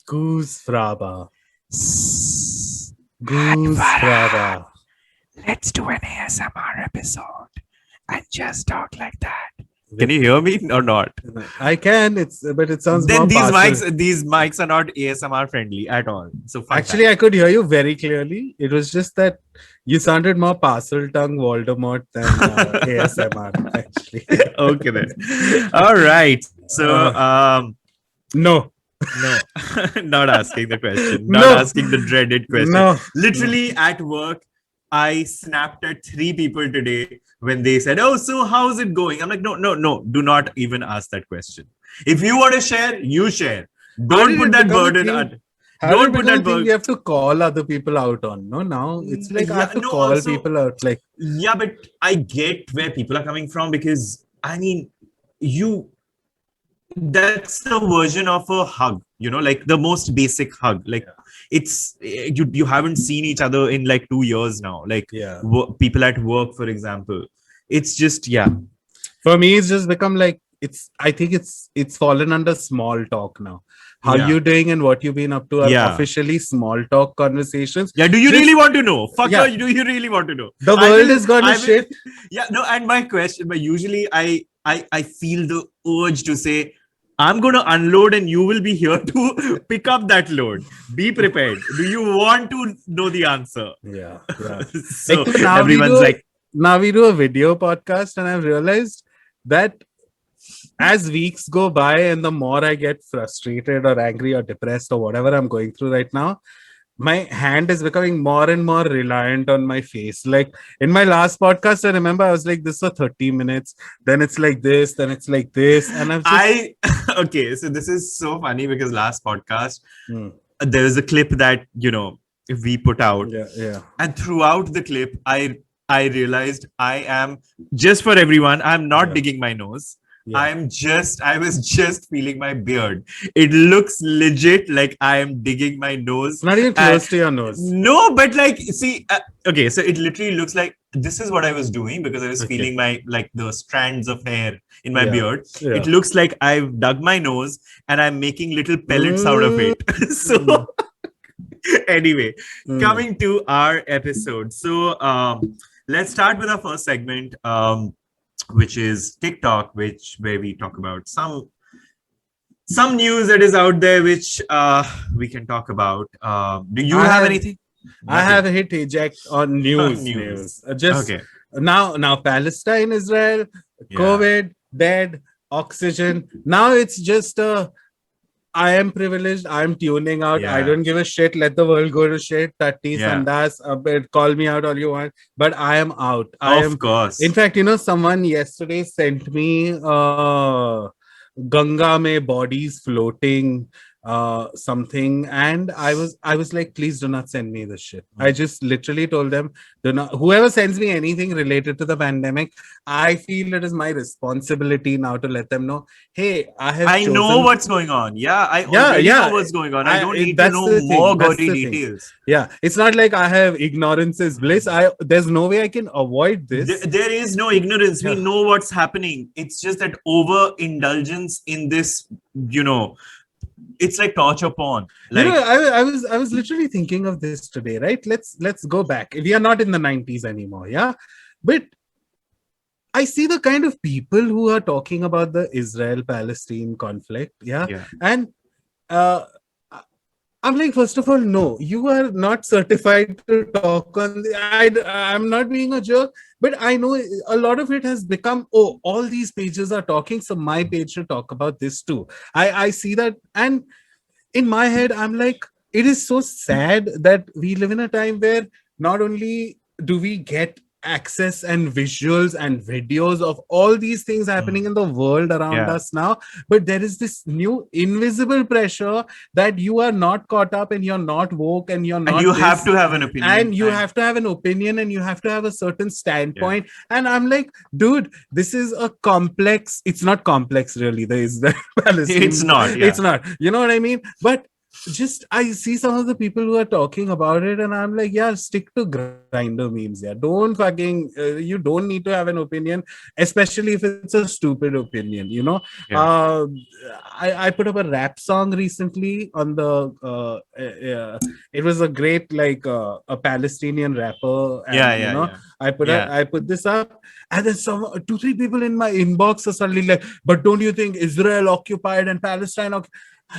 Goose Fraba. And Goose Farhad, Fraba. let's do an ASMR episode and just talk like that. Can you hear me or not? I can, but it sounds Then more these partial. mics are not ASMR friendly at all. So fun fact. Actually, I could hear you very clearly. It was just that you sounded more parcel tongue Voldemort than ASMR, actually. Okay then. All right. So Uh, no, no, not asking the question, not no, asking the dreaded question. no, no. Literally at work, I snapped at three people today when they said, "Oh, so how's it going?" I'm like, "No, no, no. Do not even ask that question. If you want to share, you share. How Don't did put it that become a burden thing? on. How did it Don't put become a that thing we burden." have to call other people out on? No, now it's like I Yeah, have to no. call Also, people out. Like, yeah, but I get where people are coming from because I mean, you that's the version of a hug, like the most basic hug. Like it's you haven't seen each other in like 2 years now. Like yeah. people at work, for example. It's just For me, it's just become like I think it's fallen under small talk now. How yeah, you doing and what you've been up to are yeah, officially small talk conversations. yeah. Do you Just really want to know? yeah, Fucker, do you really want to know? the I world will, is gonna I will. shit. Yeah, no. And my question, but usually I feel the urge to say, I'm going to unload and you will be here to pick up that load. Be prepared. Do you want to know the answer? Yeah, yeah. So Except everyone's like, now we do a video podcast, and I've realized that as weeks go by and the more I get frustrated or angry or depressed or whatever I'm going through right now, my hand is becoming more and more reliant on my face. Like in my last podcast, I remember I was like this for 30 minutes, then it's like this, then it's like this, and I've just okay, so this is so funny because last podcast, Hmm. there was a clip that, we put out. Yeah, yeah, And throughout the clip, I realized just for everyone, I'm not yeah, digging my nose. yeah. I was just feeling my beard. It looks legit like I am digging my It's nose. not even And close to your nose. no, but like, see, okay, so it literally looks like this is what I was doing because I was Okay. feeling like the strands of hair in my Yeah, beard. It yeah. looks like I've dug my nose and I'm making little pellets out of Mm, it. So anyway, mm. coming to our episode. So let's start with our first segment, which is TikTok, where we talk about some news that is out there, which we can talk about. Do you I have have anything? I have Nothing. hit eject on news. News. Just Okay. now Palestine, Israel, Yeah. COVID, dead, oxygen. Now it's just I am privileged. I'm tuning out. I Yeah. don't give a shit. Let the world go to shit. Tatti, Yeah. Sandas, call me out all you want. But I am out. I Of am. In course. fact, someone yesterday sent me Ganga mein bodies floating something, and I was like, please do not send me this shit. I just literally told them, do not, whoever sends me anything related to the pandemic, I feel it is my responsibility now to let them know, hey, I have I know chosen. what's going on. Yeah, I Yeah, already know yeah. what's going on. I don't need to That's know the thing. more That's gory the thing. details. Yeah, it's not like I have ignorance is bliss. There's no way I can avoid this. There is no ignorance. We Yeah. know what's happening. It's just that overindulgence in this, it's like torture porn. Like, I was literally thinking of this today, right? Let's go back. We are not in the 90s anymore, yeah. But I see the kind of people who are talking about the Israel-Palestine conflict, yeah, yeah, and uh, I'm like, first of all, no, you are not certified to talk on I'm not being a jerk, but I know a lot of it has become, oh, all these pages are talking, so my page should talk about this too. I see that, and in my head, I'm like, it is so sad that we live in a time where not only do we get access and visuals and videos of all these things happening in the world around yeah. us now, but there is this new invisible pressure that you are not caught up and you're not woke and you're And you not have this, to have an opinion. and you And have to have an opinion and you have to have a certain yeah, standpoint. And I'm like, dude, this is a complex, it's not complex really, there is the it's Palestine, not. it's Yeah, not, you know what I mean? But just I see some of the people who are talking about it, and I'm like, yeah, stick to grinder memes. Yeah, don't fucking you don't need to have an opinion, especially if it's a stupid opinion. Yeah. I put up a rap song recently on the. It was a great a Palestinian rapper, Yeah, and yeah, yeah. Yeah. I put this up, and then some 2-3 people in my inbox are suddenly like, but don't you think Israel occupied and Palestine? And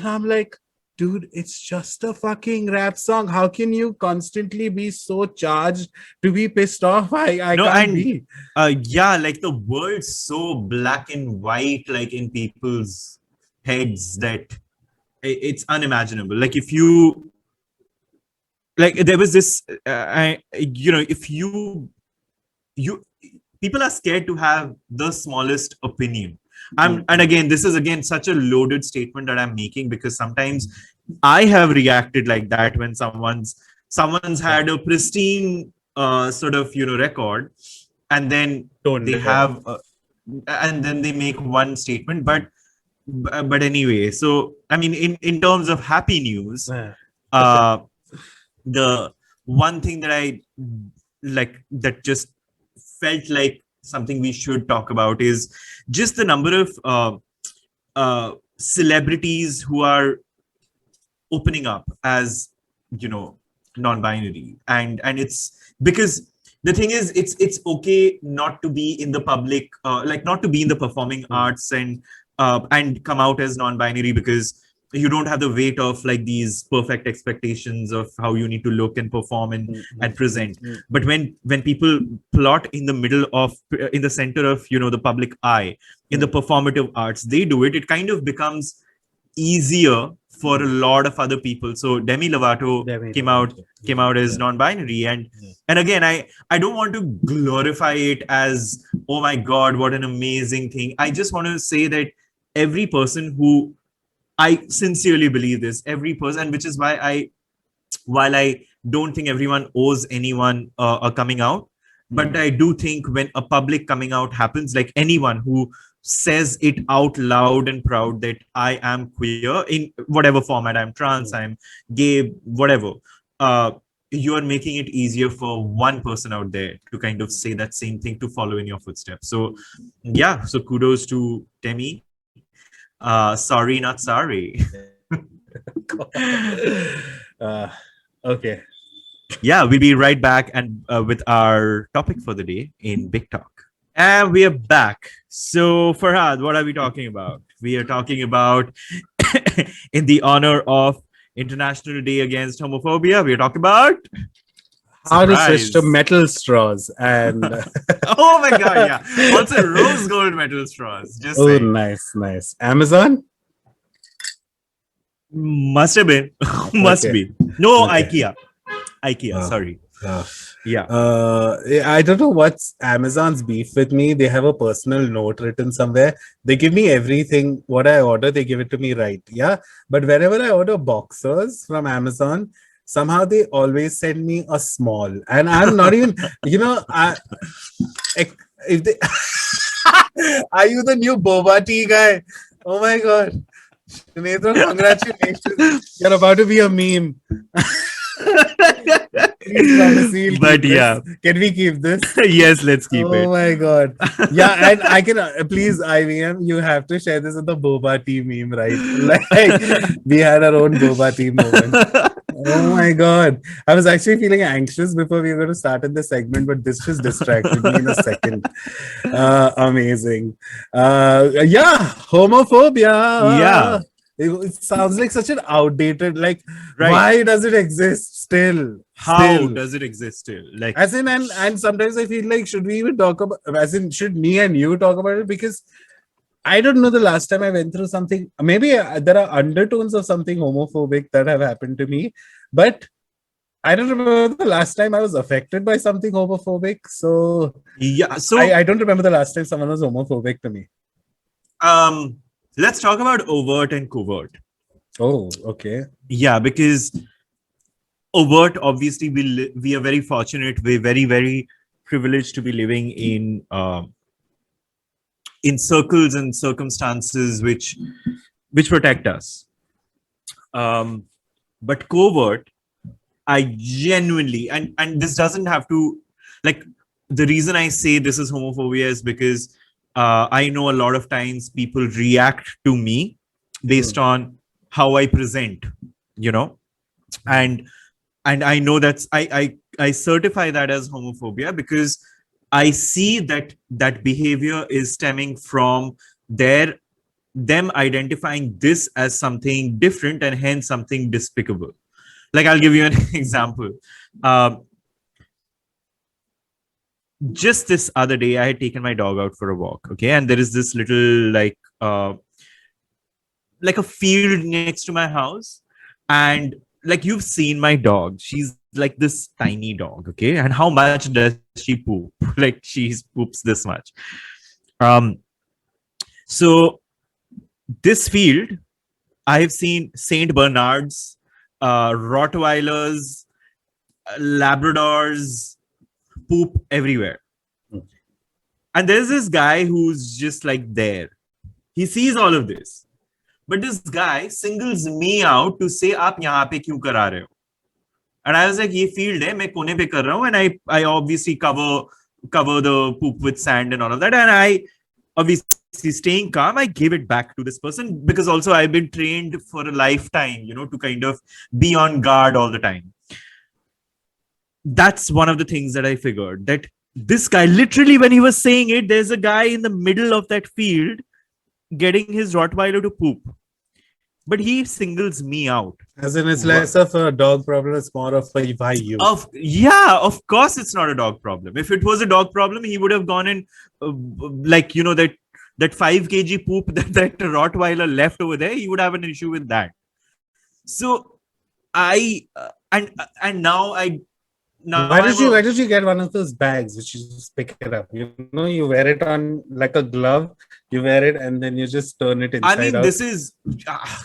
I'm like, dude, it's just a fucking rap song. How can you constantly be so charged to be pissed off? I No, can't and be. yeah, like the world's so black and white, like in people's heads that it's unimaginable. Like if you like, there was this, if you people are scared to have the smallest opinion. And again, this is again such a loaded statement that I'm making, because sometimes I have reacted like that when someone's had a pristine sort of record, and then Tone they it off. have and then they make one statement. But anyway, so I mean, in terms of happy news, uh the one thing that I like that just felt like something we should talk about is just the number of celebrities who are opening up as non-binary, and it's because the thing is, it's okay not to be in the public, like not to be in the performing arts and come out as non-binary, because you don't have the weight of like these perfect expectations of how you need to look and perform and present. But when people plot in the middle of in the center of the public eye in the performative arts, they do it, it kind of becomes easier for a lot of other people. So Demi Lovato came out as non-binary, and again, I don't want to glorify it as, oh my god, what an amazing thing. I just want to say that every person who, I sincerely believe this, every person, and which is why while I don't think everyone owes anyone a coming out, but I do think when a public coming out happens, like anyone who says it out loud and proud that I am queer in whatever format, I'm trans, I'm gay, whatever, you are making it easier for one person out there to kind of say that same thing, to follow in your footsteps. So yeah, so kudos to Demi. Sorry, not sorry. Okay. Yeah, we'll be right back and with our topic for the day in Big Talk. And we are back. So, Farhad, what are we talking about? We are talking about, in the honor of International Day Against Homophobia, we are talking about How to switch to surprise. metal straws and Oh my god, yeah. Also, rose gold metal straws. Just oh, saying. nice. Amazon? Must have been. Must Okay. be. No, Okay. IKEA, sorry. Yeah. I don't know what's Amazon's beef with me. They have a personal note written somewhere. They give me everything, what I order, they give it to me right. Yeah. But whenever I order boxers from Amazon, somehow they always send me a small. And I'm not even, if they are you the new boba tea guy? Oh my god. Sunetro, congratulations. You're about to be a meme. Please, Ramazil, But keep yeah, this. Can we keep this? yes, let's keep Oh it. my god. Yeah, and I can please IVM, you have to share this with the boba tea meme, right? Like we had our own boba tea moment. Oh my god. I was actually feeling anxious before we were going to start in this segment, but this just distracted me in a second. Amazing. Yeah, Yeah, homophobia. It sounds like such an outdated, like, right. why does it exist still? How Still. does it exist still? Like, As in, and sometimes I feel like, should we even talk about, as in, should me and you talk about it? Because I don't know the last time I went through something. Maybe there are undertones of something homophobic that have happened to me, but I don't remember the last time I was affected by something homophobic. So yeah. So, I don't remember the last time someone was homophobic to me. let's talk about overt and covert. Oh, okay. Yeah, because overt, obviously, we are very fortunate. We're very privileged to be living in circles and circumstances which protect us. But covert, I genuinely, and this doesn't have to, like, the reason I say this is homophobia is because I know a lot of times people react to me based on how I present, you know, and I know that's I certify that as homophobia because I see that behavior is stemming from their them identifying this as something different and hence something despicable. Like, I'll give you an example. Um, just this other day, I had taken my dog out for a walk. Okay, and there is this little like a field next to my house, and like you've seen my dog, she's like this tiny dog. Okay, and how much does she poop? Like she poops this much. Um, so this field, I have seen Saint Bernards, Rottweilers, Labradors poop everywhere. And there's this guy who's just like there. He sees all of this. But this guy singles me out to say, "Aap yahan pe kyun kara rahe ho?" And I was like, "Ye field hai, main kone pe kar raha hu." And I obviously cover the poop with sand and all of that. And I obviously, staying calm, I gave it back to this person because also I've been trained for a lifetime, to kind of be on guard all the time. That's one of the things that I figured, that this guy, literally, when he was saying it, there's a guy in the middle of that field getting his Rottweiler to poop. But he singles me out. As in, it's less of a dog problem, it's more of a why you. Of course, it's not a dog problem. If it was a dog problem, he would have gone and, that 5 kg poop that Rottweiler left over there, he would have an issue with that. So I and now I now why did you get one of those bags which you just pick it up? You wear it on like a glove, you wear it and then you just turn it inside out. This is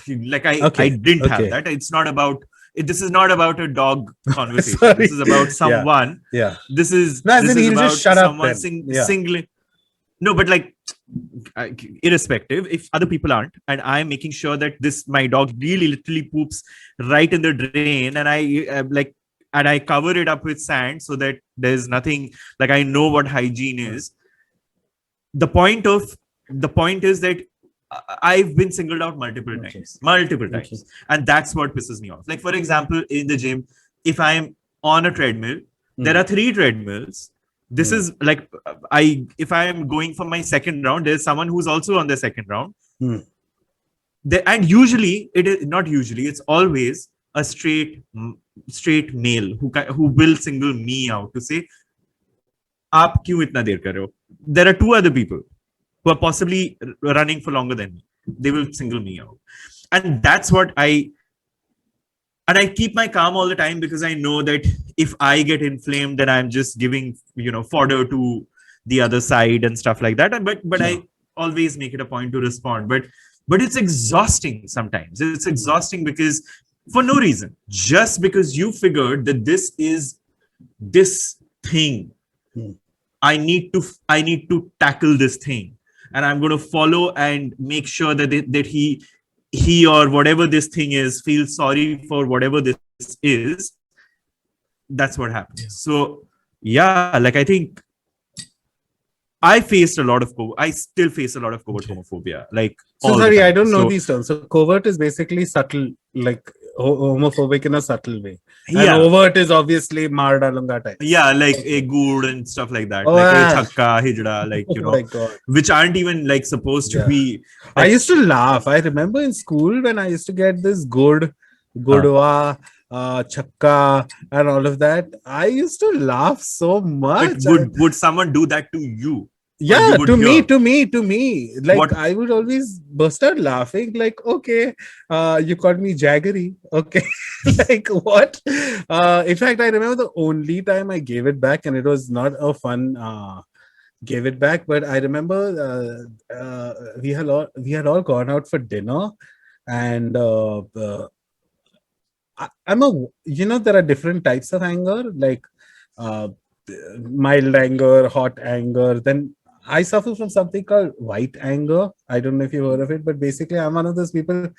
like I didn't have that. It's not about this is not about a dog conversation. This is about someone. Yeah. This is about just someone singling. No, but like, irrespective, if other people aren't, and I'm making sure that my dog really literally poops right in the drain, and I cover it up with sand so that there's nothing, like, I know what hygiene is. The point is that I've been singled out multiple times, and that's what pisses me off. Like, for example, in the gym, if I'm on a treadmill, there are 3 treadmills. This is like, if I am going for my second round, there's someone who's also on the second round. And usually, it's always a straight male who will single me out to say, "Aap kyun itna der kar rahe ho?" There are 2 other people who are possibly running for longer than me. They will single me out. And that's what and I keep my calm all the time because I know that if I get inflamed, then I'm just giving, fodder to the other side and stuff like that. But I always make it a point to respond. But it's exhausting sometimes. It's exhausting because for no reason, just because you figured that this is this thing. I need to tackle this thing, and I'm going to follow and make sure that he or whatever this thing is feels sorry for whatever this is. That's what happens. So like, I think I still face a lot of covert homophobia. Like, so sorry, I don't know these terms. So covert is basically subtle, like homophobic in a subtle way. And overt is obviously maar dalunga type. Yeah, like a good and stuff like that. Like a chakka, hijda, like, my God. Which aren't even like supposed to be. Like, I used to laugh. I remember in school when I used to get this gudwa, chakka, and all of that. I used to laugh so much. Would someone do that to you? Yeah, to me. Like, what? I would always burst out laughing. Like, okay, you called me jaggery. Okay, like what? In fact, I remember the only time I gave it back, and it was not a fun gave it back. But I remember we had all gone out for dinner, and there are different types of anger, like mild anger, hot anger. Then I suffer from something called white anger. I don't know if you've heard of it, but basically I'm one of those people.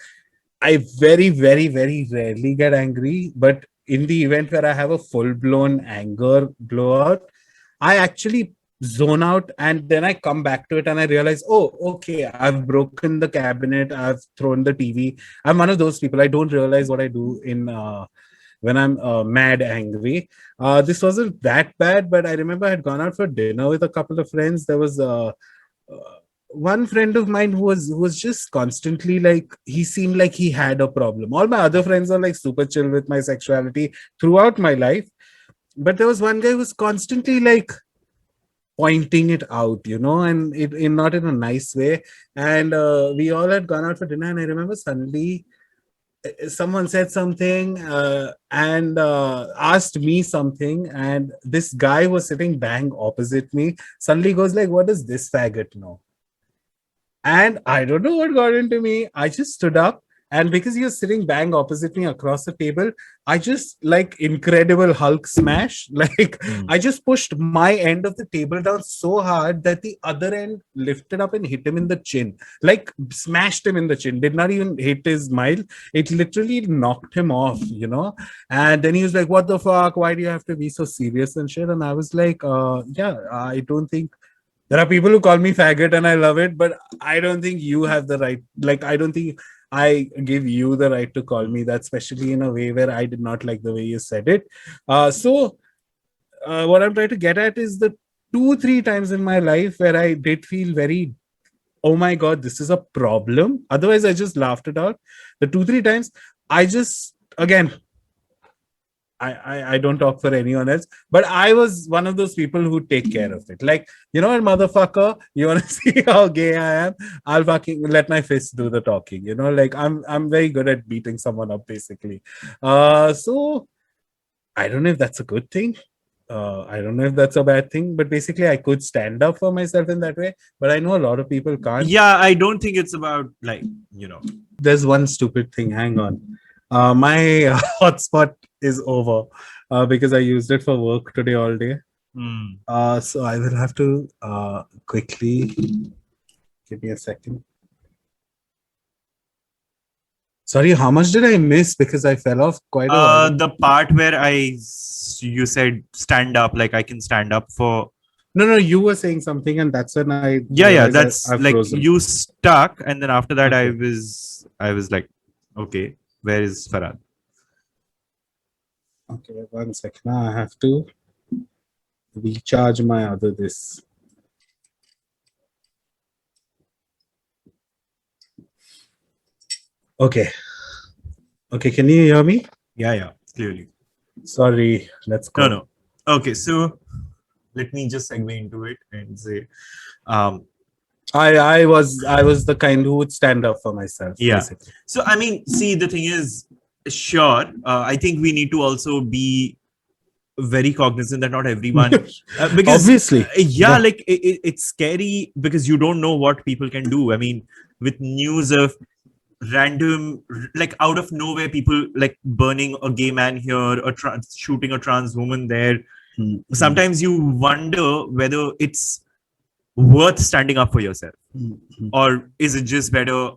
I very, very, very rarely get angry, but in the event where I have a full blown anger blowout, I actually zone out and then I come back to it and I realize, oh, okay, I've broken the cabinet, I've thrown the TV. I'm one of those people. I don't realize what I do in when I'm mad angry. This wasn't that bad, but I remember I had gone out for dinner with a couple of friends. There was one friend of mine who was just constantly like, he seemed like he had a problem. All my other friends are like super chill with my sexuality throughout my life, but there was one guy who was constantly like pointing it out, and it in not in a nice way. And we all had gone out for dinner, and I remember suddenly someone said something and asked me something, and this guy was sitting bang opposite me suddenly goes like, what does this faggot know? And I don't know what got into me. I just stood up. And because he was sitting bang opposite me across the table, I just like incredible Hulk smash. Like I just pushed my end of the table down so hard that the other end lifted up and hit him in the chin. Like smashed him in the chin. Did not even hit his smile. It literally knocked him off. And then he was like, what the fuck? Why do you have to be so serious and shit? And I was like, yeah, I don't think there are people who call me faggot and I love it, but I don't think you have the right. Like, I don't think I give you the right to call me that, especially in a way where I did not like the way you said it. What I'm trying to get at is the 2-3 times in my life where I did feel very, oh my God, this is a problem. Otherwise, I just laughed it out. The 2-3 times, I just, again, I don't talk for anyone else, but I was one of those people who take care of it. Like, what, motherfucker, you want to see how gay I am? I'll fucking let my fist do the talking. Like I'm very good at beating someone up, basically. So I don't know if that's a good thing. I don't know if that's a bad thing, but basically I could stand up for myself in that way. But I know a lot of people can't. Yeah, I don't think it's about like, There's one stupid thing. Hang on. My hotspot is over because I used it for work today all day. So I will have to quickly give me a second. Sorry, how much did I miss? Because I fell off quite a while. The part where you said stand up, like I can stand up for. No, you were saying something, and that's when I. Yeah, that's I've like frozen. you stuck, and then after that, Okay. I was like, okay, where is Farhad? Okay, 1 second. Now I have to recharge my other this. Okay. Okay, can you hear me? Yeah, clearly. Sorry, let's go. No. Okay, so let me just segue into it and say, I was the kind who would stand up for myself. Yeah. Basically. So I mean, see, the thing is, sure, I think we need to also be very cognizant that not everyone, because Obviously, like it's scary because you don't know what people can do. I mean, with news of random, like out of nowhere, people like burning a gay man here, or shooting a trans woman there. Mm-hmm. Sometimes you wonder whether it's worth standing up for yourself, or is it just better?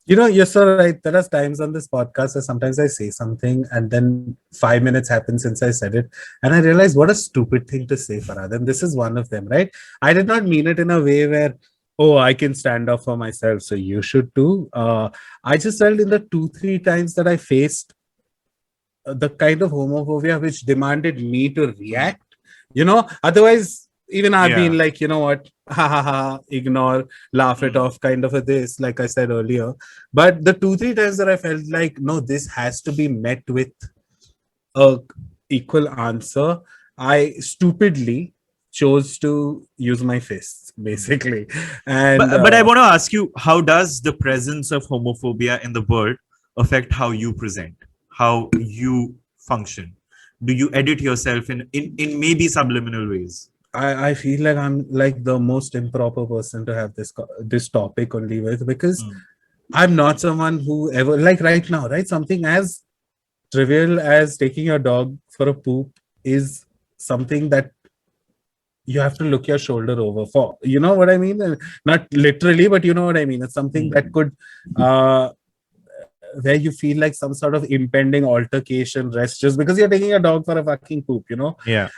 You're so right. There are times on this podcast where sometimes I say something and then 5 minutes happen since I said it. And I realize what a stupid thing to say, Farhad. And this is one of them, right? I did not mean it in a way where, oh, I can stand up for myself, so you should too. I just felt in the 2-3 times that I faced the kind of homophobia which demanded me to react, otherwise, even I've been like, you know what, ha ha ha, ignore, laugh it off, kind of a this, like I said earlier. But the 2-3 times that I felt like, no, this has to be met with a equal answer, I stupidly chose to use my fists, basically. And but I want to ask you, how does the presence of homophobia in the world affect how you present, how you function? Do you edit yourself in maybe subliminal ways? I feel like I'm like the most improper person to have this topic only with, because I'm not someone who ever, like right now, right? Something as trivial as taking your dog for a poop is something that you have to look your shoulder over for. You know what I mean? Not literally, but you know what I mean. It's something that could where you feel like some sort of impending altercation rests just because you're taking a dog for a fucking poop, you know. Yeah.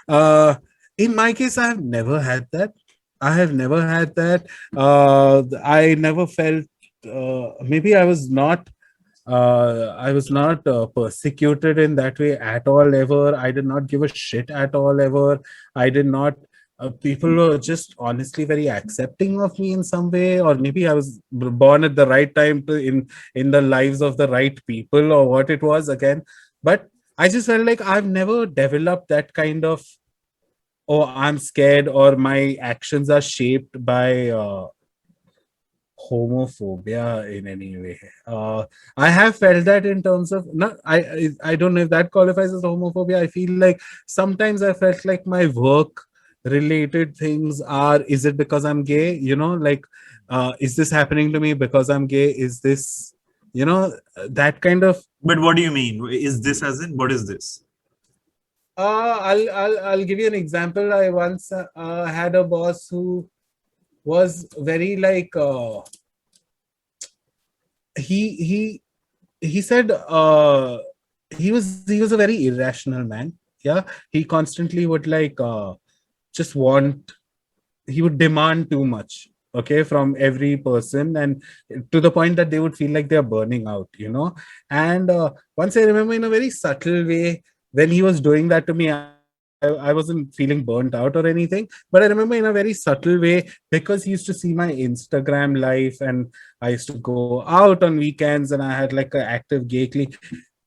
In my case, I have never had that. I have never had that. I never felt. Maybe I was not persecuted in that way at all ever. I did not give a shit at all ever. I did not. People were just honestly very accepting of me in some way, or maybe I was born at the right time to in the lives of the right people, or what it was again. But I just felt like I've never developed that kind of, oh, I'm scared, or my actions are shaped by homophobia in any way. I have felt that in terms of not. I don't know if that qualifies as homophobia. I feel like sometimes I felt like my work related things are. Is it because I'm gay? You know, like, is this happening to me because I'm gay? Is this, you know, that kind of. But what do you mean? Is this as in what is this? I'll give you an example. I once had a boss who was very like he said he was a very irrational man. Yeah, he constantly would like just want, he would demand too much, okay, from every person, and to the point that they would feel like they're burning out, you know. And once I remember, in a very subtle way, when he was doing that to me, I wasn't feeling burnt out or anything, but I remember in a very subtle way, because he used to see my Instagram life, and I used to go out on weekends, and I had like an active gay clique.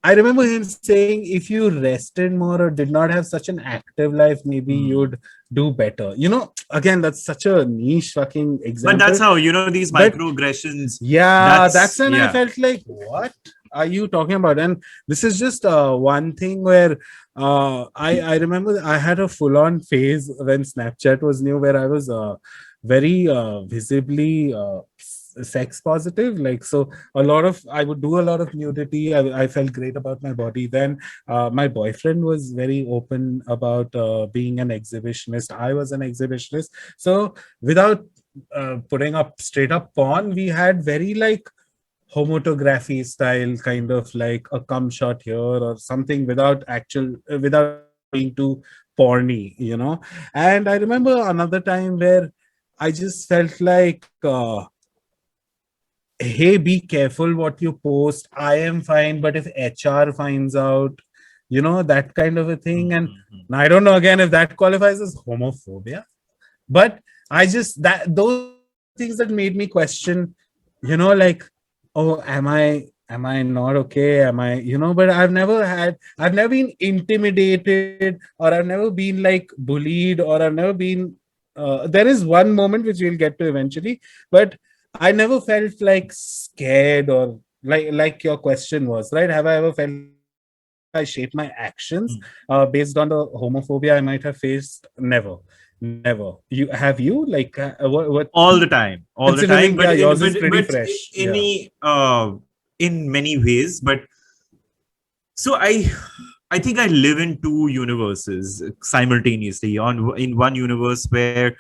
I remember him saying, if you rested more or did not have such an active life, maybe you'd do better. You know, again, that's such a niche fucking example. But that's how, you know, these But microaggressions. yeah, that's when I yeah. felt like, what are you talking about? And this is just one thing where I remember I had a full-on phase when Snapchat was new, where I was very visibly sex positive. Like, so a lot of, I would do a lot of nudity. I felt great about my body. Then my boyfriend was very open about being an exhibitionist. I was an exhibitionist. So without putting up straight up porn, we had very like homotography style, kind of like a cum shot here or something, without actual without being too porny, you know. And I remember another time where I just felt like hey, be careful what you post. I am fine, but if HR finds out, you know, that kind of a thing. And I don't know again if that qualifies as homophobia, but I just, that those are the things that made me question, you know, like, oh, am I not okay? Am I, you know? But I've never been intimidated, or I've never been like bullied, or I've never been there is one moment which we'll get to eventually, but I never felt like scared, or like your question was, right? Have I ever felt like I shape my actions based on the homophobia I might have faced? Never. Never. You have, you like what All the time, considering, but yeah, in yours is pretty fresh. any in many ways. But so I think I live in two universes simultaneously. In one universe where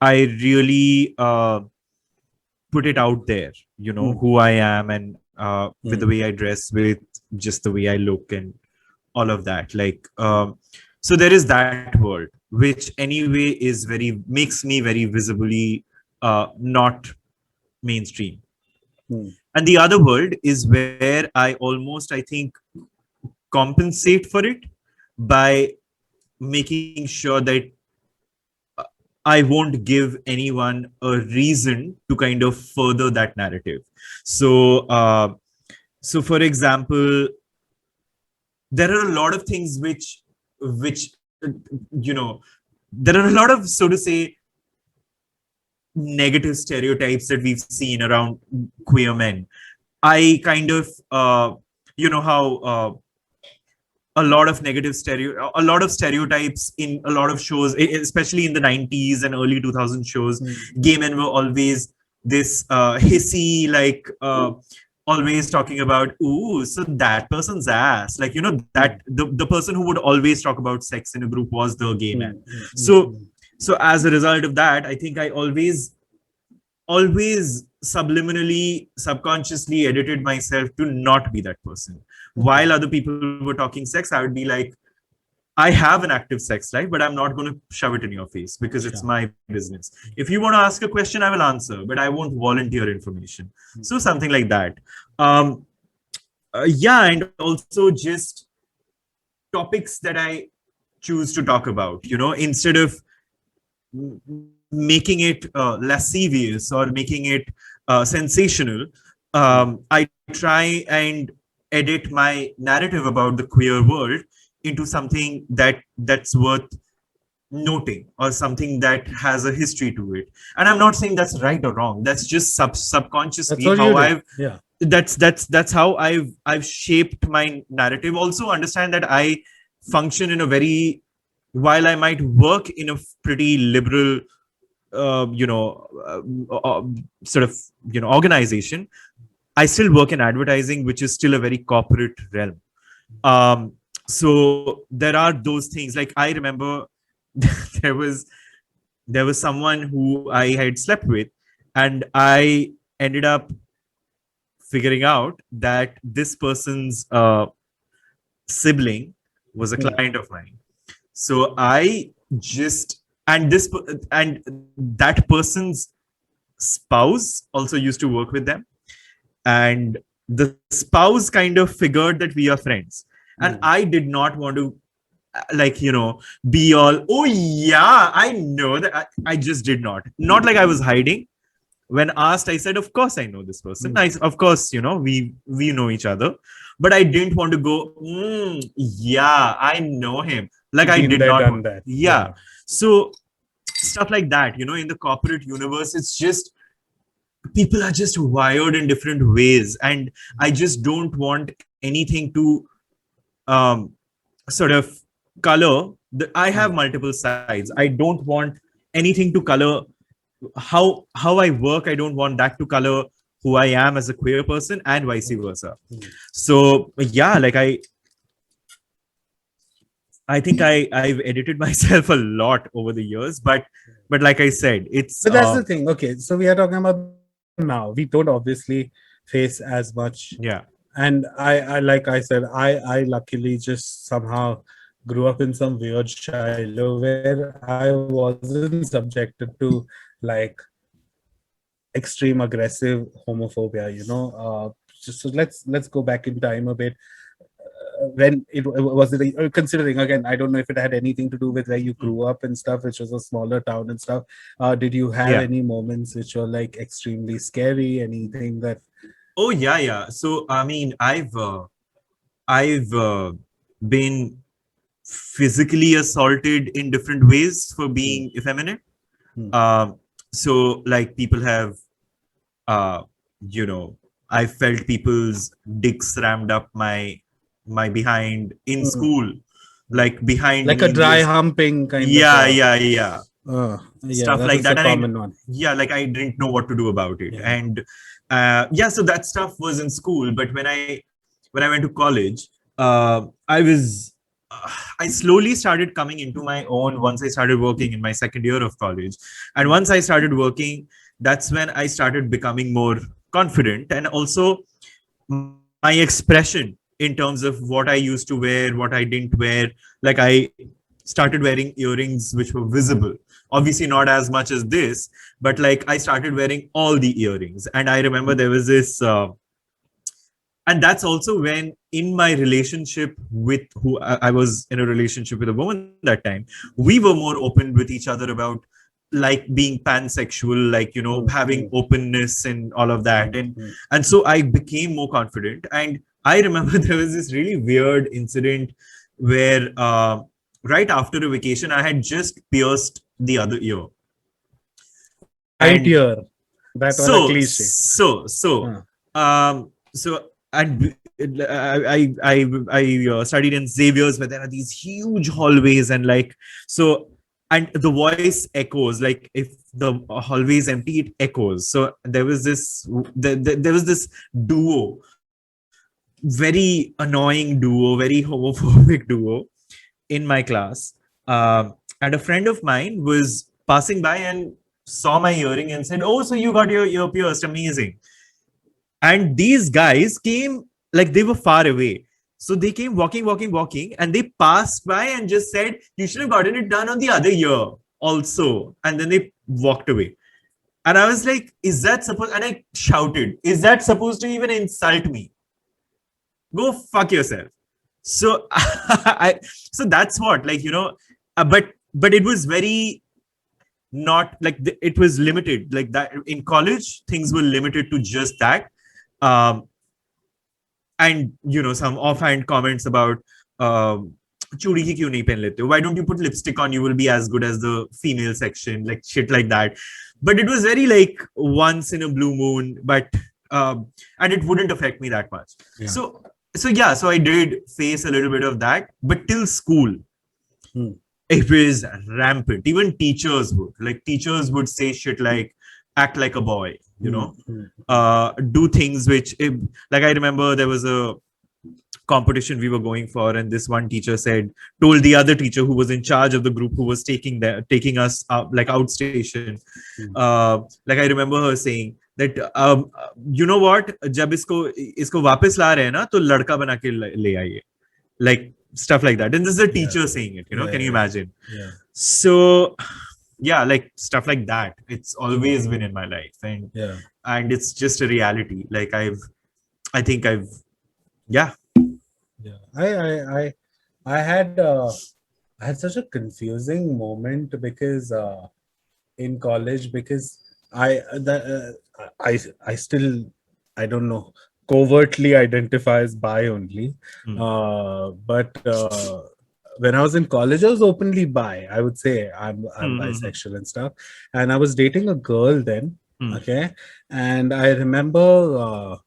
I really put it out there, you know, who I am, and with the way I dress, with just the way I look, and all of that. Like, so there is that world, which anyway is makes me very visibly not mainstream. And the other world is where I almost, I think, compensate for it by making sure that I won't give anyone a reason to kind of further that narrative. So, so for example, there are a lot of things which you know, there are a lot of, so to say, negative stereotypes that we've seen around queer men. I kind of you know how a lot of a lot of stereotypes in a lot of shows, especially in the 90s and early 2000 shows. Gay men were always this hissy, like always talking about, ooh, so that person's ass, like, you know, that the person who would always talk about sex in a group was the gay man. So as a result of that, I think I always always subliminally, subconsciously edited myself to not be that person. While other people were talking sex, I would be like, I have an active sex life, but I'm not going to shove it in your face because it's my business. If you want to ask a question, I will answer, but I won't volunteer information. So something like that. Um, yeah, and also just topics that I choose to talk about, instead of making it lascivious or making it sensational. I try and edit my narrative about the queer world into something that's worth noting, or something that has a history to it. And I'm not saying that's right or wrong. That's just subconsciously how I've that's how I've shaped my narrative. Also understand that I function in a very, while I might work in a pretty liberal sort of organization, I still work in advertising, which is still a very corporate realm. So there are those things. Like I remember there was someone who I had slept with, and I ended up figuring out that this person's sibling was a client of mine. So I just, and that person's spouse also used to work with them, and the spouse kind of figured that we are friends, and I did not want to be all, oh yeah, I know that. I just did not like I was hiding. When asked, I said, of course I know this person. Of course, we know each other, but I didn't want to go, yeah, I know him. Like I did not want that. Yeah. So stuff like that, in the corporate universe, it's just, people are just wired in different ways, and I just don't want anything to sort of color I have multiple sides. I don't want anything to color how I work. I don't want that to color who I am as a queer person, and vice versa. So yeah, like I think I've edited myself a lot over the years, but like I said, it's. But that's the thing. Okay, so we are talking about now. We don't obviously face as much. Yeah. And I like I said, I luckily just somehow grew up in some weird childhood where I wasn't subjected to like extreme aggressive homophobia. So let's go back in time a bit. When it was it, considering again, I don't know if it had anything to do with where you grew up and stuff, which was a smaller town and stuff. Did you have any moments which were like extremely scary? Anything that? Oh yeah. So I mean, I've been physically assaulted in different ways for being effeminate. So like people have, I felt people's dicks rammed up my behind in school, like behind, like a dry humping kind of. Yeah. Stuff like that. Common one. Yeah, like I didn't know what to do about it. And so that stuff was in school. But when I went to college, I slowly started coming into my own once I started working in my second year of college. And once I started working, that's when I started becoming more confident, and also my expression in terms of what I used to wear, what I didn't wear. Like I started wearing earrings which were visible. Obviously not as much as this, but like I started wearing all the earrings. And I remember there was this, and that's also when in my relationship with who I was in a relationship with a woman that time, we were more open with each other about like being pansexual, like, having openness and all of that. And so I became more confident. And I remember there was this really weird incident where right after a vacation, I had just pierced the other ear. Right ear. That was a cliche. And I studied in Xavier's, where there are these huge hallways, and like so, and the voice echoes. Like if the hallway is empty, it echoes. So there was this duo, very annoying duo, very homophobic duo in my class. And a friend of mine was passing by and saw my earring and said, "Oh, so you got your ear pierced? Amazing." And these guys came, like, they were far away. So they came walking, and they passed by and just said, "You should have gotten it done on the other ear also." And then they walked away. And I was like, "Is that supposed?" And I shouted, "Is that supposed to even insult me? Go fuck yourself." So so that's what, like, but it was very not like it was limited like that. In college, things were limited to just that. Um, and some offhand comments about chudi hi kyun nahi pehen lete ho? Why don't you put lipstick on? You will be as good as the female section, like shit like that. But it was very like once in a blue moon, but and it wouldn't affect me that much. Yeah. So I did face a little bit of that, but till school, it was rampant. Even teachers would say shit like, "Act like a boy," do things which, like, I remember there was a competition we were going for, and this one teacher told the other teacher who was in charge of the group who was taking us like outstation. Like, I remember her saying that, "You know what? जब इसको वापस ला रहे हैं ना, तो लड़का बना के ले आइए," like stuff like that. And this is a teacher saying it. Can you imagine? Yeah. So yeah, like stuff like that. It's always been in my life, and it's just a reality. Like I think I've yeah. I had such a confusing moment because in college, because I still, I don't know, covertly identify as bi only, but when I was in college, I was openly bi. I would say I'm bisexual and stuff, and I was dating a girl then. Okay, and I remember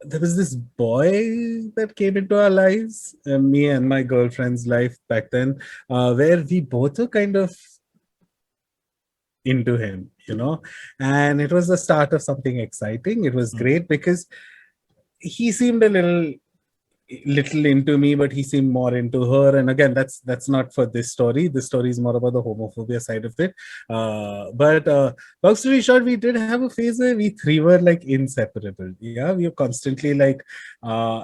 there was this boy that came into our lives, me and my girlfriend's life back then, where we both were kind of into him, and it was the start of something exciting. It was great because he seemed a little into me, but he seemed more into her. And again, that's not for this story. This story is more about the homophobia side of it. But long story short, we did have a phase where we three were like inseparable. Yeah, we were constantly like,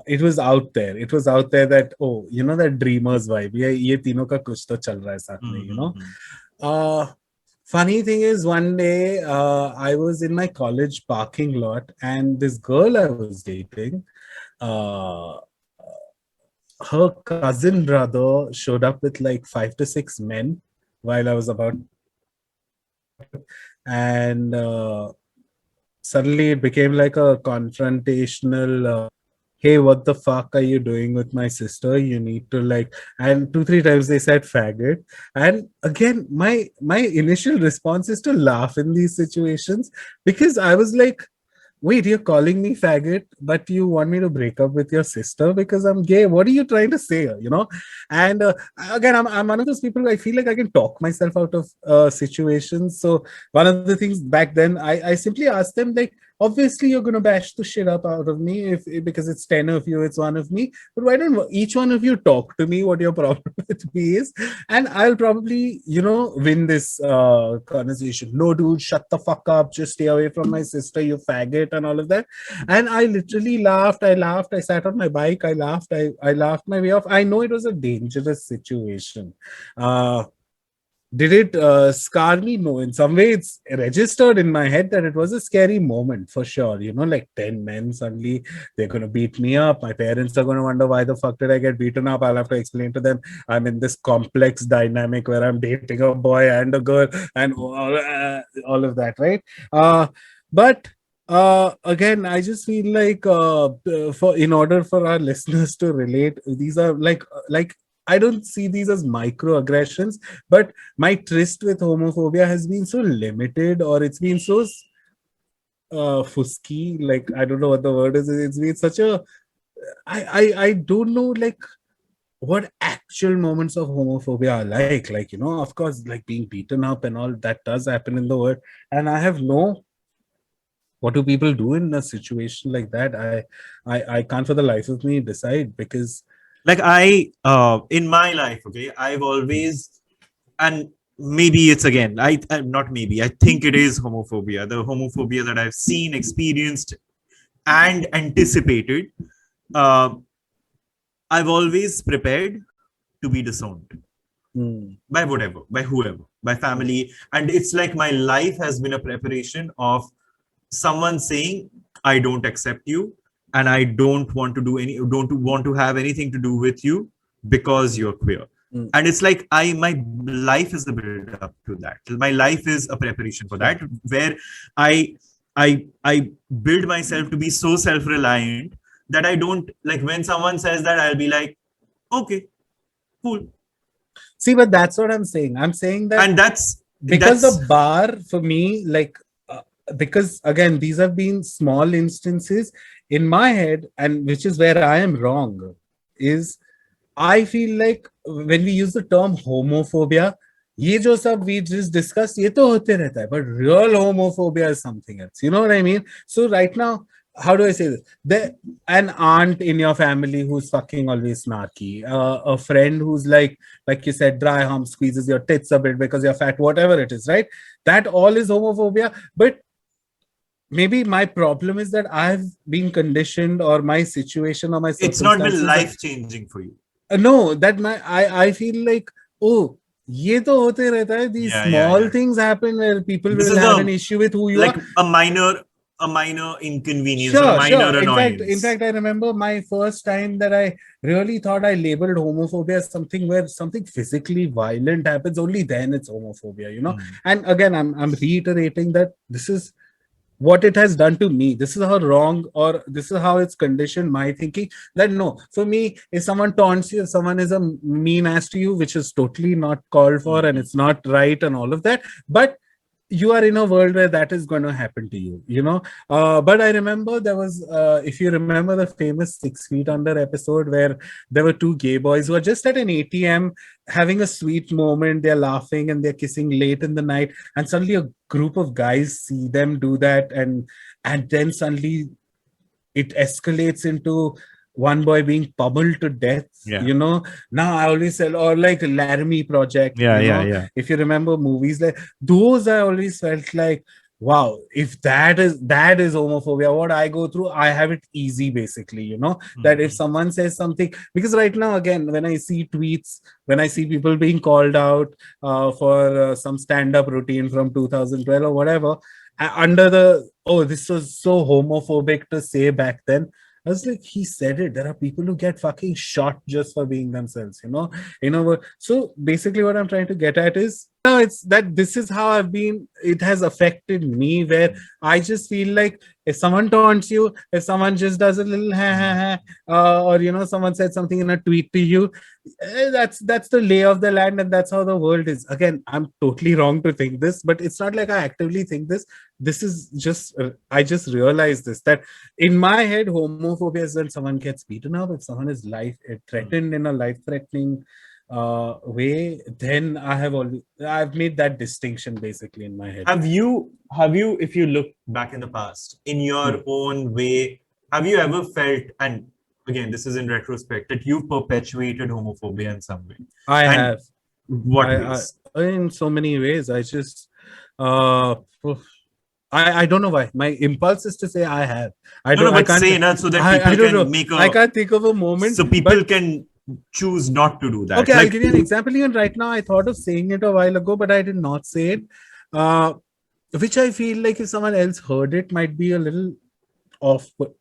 it was out there. It was out there that, oh, that dreamers vibe. Yeah, ye tino ka kuch to chal raha hai saath mein, Funny thing is, one day I was in my college parking lot, and this girl I was dating, her cousin brother showed up with like 5 to 6 men while I was about, and suddenly it became like a confrontational. Hey, what the fuck are you doing with my sister? You need to like, and 2-3 times they said faggot. And again, my initial response is to laugh in these situations because I was like, wait, you're calling me faggot, but you want me to break up with your sister because I'm gay? What are you trying to say? And again, I'm one of those people who I feel like I can talk myself out of situations. So one of the things back then, I simply asked them, like, obviously you're going to bash the shit up out of me because it's 10 of you, it's one of me. But why don't each one of you talk to me what your problem with me is? And I'll probably, win this conversation. No, dude, shut the fuck up. Just stay away from my sister, you faggot, and all of that. And I literally laughed. I sat on my bike. I laughed. I laughed my way off. I know it was a dangerous situation. Did it scar me? No. In some way, it's registered in my head that it was a scary moment for sure. Like 10 men suddenly, they're going to beat me up. My parents are going to wonder why the fuck did I get beaten up? I'll have to explain to them I'm in this complex dynamic where I'm dating a boy and a girl and all of that, right? But again, I just feel like in order for our listeners to relate, these are like I don't see these as microaggressions, but my tryst with homophobia has been so limited, or it's been so fusky. Like, I don't know what the word is. It's been such a I don't know like what actual moments of homophobia are like. Like, of course, like being beaten up and all that does happen in the world, and I have no. What do people do in a situation like that? I can't for the life of me decide because. Like in my life, okay, I've always, and maybe it's again, I not maybe, I think it is homophobia. The homophobia that I've seen, experienced, and anticipated. Uh, I've always prepared to be disowned by whatever, by whoever, by family. And it's like my life has been a preparation of someone saying, I don't accept you and I don't want to do any, don't want to have anything to do with you because you're queer. And it's like my life is a build up to that. My life is a preparation for that, where I I build myself to be so self-reliant that I don't, like, when someone says that, I'll be like, okay, cool. See, but that's what I'm saying. I'm saying that, And because that's the bar for me, like, because again, these have been small instances in my head, and which is where I am wrong, is I feel like when we use the term homophobia, ये जो सब we just discussed, ये तो होते रहता है, but real homophobia is something else. You know what I mean? So right now, how do I say this? An aunt in your family who's fucking always snarky, a friend who's like you said, dry hump, squeezes your tits a bit because you're fat, whatever it is, right? That all is homophobia. But maybe my problem is that I've been conditioned, or my situation or my it's not been circumstances. life changing for you. No, that I feel like, oh, ये तो होते रहता है. These small things happen where people will have an issue with who you like are. a minor inconvenience, Sure, or a minor sure. annoyance. In fact, I remember my first time that I really thought I labeled homophobia as something where something physically violent happens. Only then it's homophobia, you know. And again, I'm reiterating that this is what it has done to me. This is how wrong, or this is how it's conditioned my thinking. That no, for me, if someone taunts you, if someone is a mean ass to you, which is totally not called for and it's not right and all of that, but you are in a world where that is going to happen to you, you know. But I remember there was, if you remember the famous 6 Feet Under episode, where there were two gay boys who are just at an ATM having a sweet moment. They're laughing and they're kissing late in the night, and suddenly a group of guys see them do that, and then suddenly it escalates into one boy being pummeled to death. You know, now I always say, or like Laramie Project, if you remember movies like those, I always felt like, wow, if that is homophobia, what I go through, I have it easy, basically, you know. That if someone says something, because right now, again, when I see tweets, when I see people being called out for some stand-up routine from 2012 or whatever, under the, oh, this was so homophobic to say back then, I was like, he said it. There are people who get fucking shot just for being themselves, you know. So basically, what I'm trying to get at is, no, it's that this is how I've been. It has affected me, where I just feel like if someone taunts you, if someone just does a little or you know, someone said something in a tweet to you, that's the lay of the land, and that's how the world is. Again, I'm totally wrong to think this, but it's not like I actively think this. This is just I just realized this, that in my head, homophobia is when someone gets beaten up, if someone is threatened in a life-threatening way, then I've made that distinction basically in my head. Have you, if you look back in the past, in your own way, have you ever felt, and again, this is in retrospect, that you perpetuated homophobia in some way? I have. What ways? In so many ways. I just I don't know why. My impulse is to say I have. I can't say that so that people can make I can't think of a moment. So people can choose not to do that. Okay, I'll give you an example. Even right now, I thought of saying it a while ago, but I did not say it. Which I feel like if someone else heard it, might be a little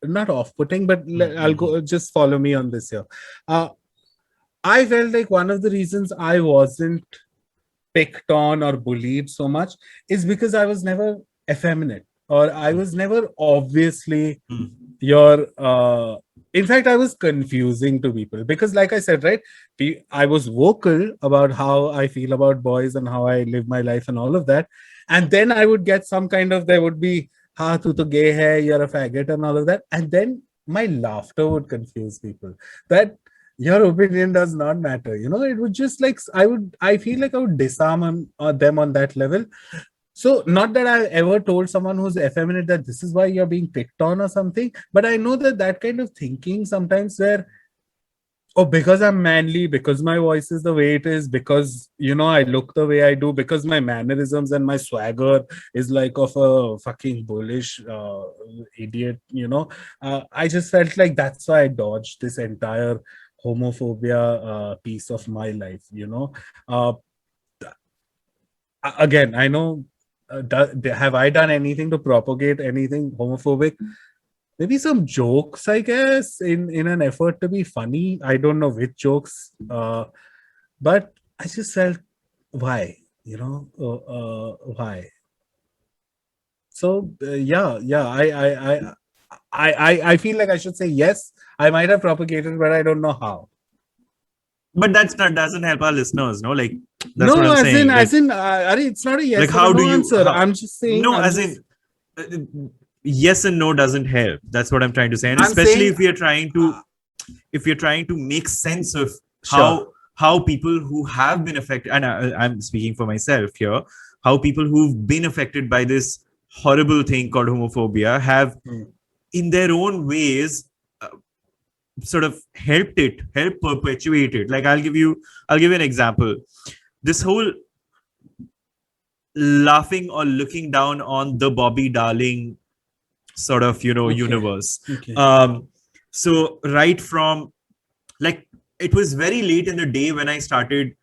not off-putting, but I'll go, just follow me on this here. I felt like one of the reasons I wasn't picked on or bullied so much is because I was never effeminate, or I was never obviously your in fact, I was confusing to people, because like I said, right, I was vocal about how I feel about boys and how I live my life and all of that, and then I would get some kind of, there would be, ha, tu to gay hai, you're a faggot and all of that, and then my laughter would confuse people, that your opinion does not matter, you know. It would just like, I feel like I would disarm them on that level. So not that I ever told someone who's effeminate that this is why you're being picked on or something, but I know that kind of thinking sometimes, where, Oh, because I'm manly, because my voice is the way it is, because I look the way I do, because my mannerisms and my swagger is like of a fucking bullish idiot. I just felt like that's why I dodged this entire homophobia piece of my life. Again, I know. Have I done anything to propagate anything homophobic? Maybe some jokes, I guess, in an effort to be funny. I don't know which jokes, but I just felt why, why. So yeah, I feel like I should say yes. I might have propagated, but I don't know how. But that's not doesn't help our listeners, no? Like that's what No, I'm as in, saying. Like it's not a yes or a how do no you answer. how I'm just saying. no, as in uh, yes and no doesn't help. That's what I'm trying to say. And I'm especially saying, if you're trying uh, to make sense of sure. how people who have been affected, and I'm speaking for myself here, how people who've been affected by this horrible thing called homophobia have Hmm. in their own ways sort of help perpetuate it. Like I'll give you an example. This whole laughing or looking down on the Bobby Darling sort of Okay. universe. Okay. Um so right from, like, it was very late in the day when I started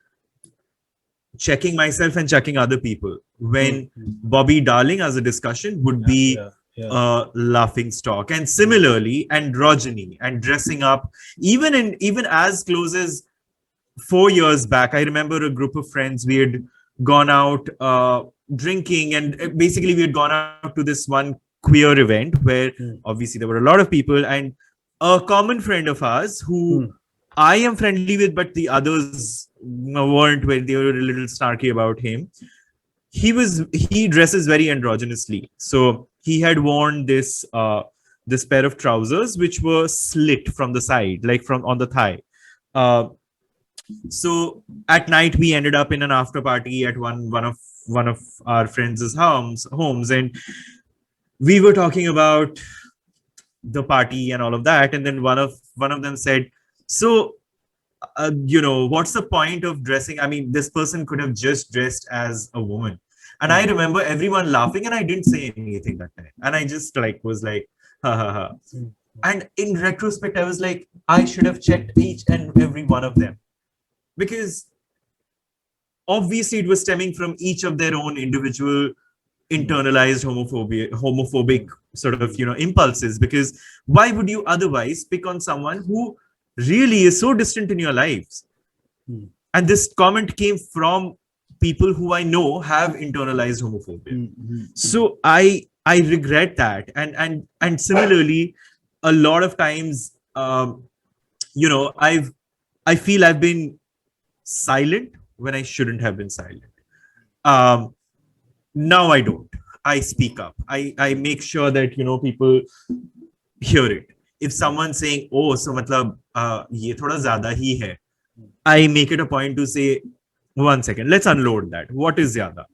checking myself and checking other people, Hmm. when Bobby Darling as a discussion would Yeah. be Yeah. Yeah. a laughing stock. And Hmm. similarly, androgyny and dressing up, even as close as 4 years back, I remember a group of friends, we had gone out drinking, and basically we had gone out to this one queer event where Hmm. obviously there were a lot of people, and a common friend of ours who Hmm. I am friendly with, but the others weren't, where they were a little snarky about him. He dresses very androgynously, so he had worn this pair of trousers which were slit from the side, like from on the thigh. uh, so at night we ended up in an after party at one of our friends' homes, and we were talking about the party and all of that, and then one of them said, so what's the point of dressing? I mean, this person could have just dressed as a woman. And I Hmm. remember everyone laughing, and I didn't say anything that time, and I just like was like, ha ha ha. Hmm. And in retrospect, I was like, I should have checked each and every one of them, because obviously it was stemming from each of their own individual internalized homophobic Hmm. sort of Hmm. impulses. Because why would you otherwise pick on someone who really is so distant in your lives? Hmm. And this comment came from people who I know have internalized homophobia. Hmm. Hmm. So I regret that. And similarly, a lot of times, I feel I've been silent when I shouldn't have been silent. um Now I don't. I speak up. I make sure that people hear it. If someone's saying, oh, so matlab ye thoda zyada hi hai, I make it a point to say, one second, let's unload that. What is zyada?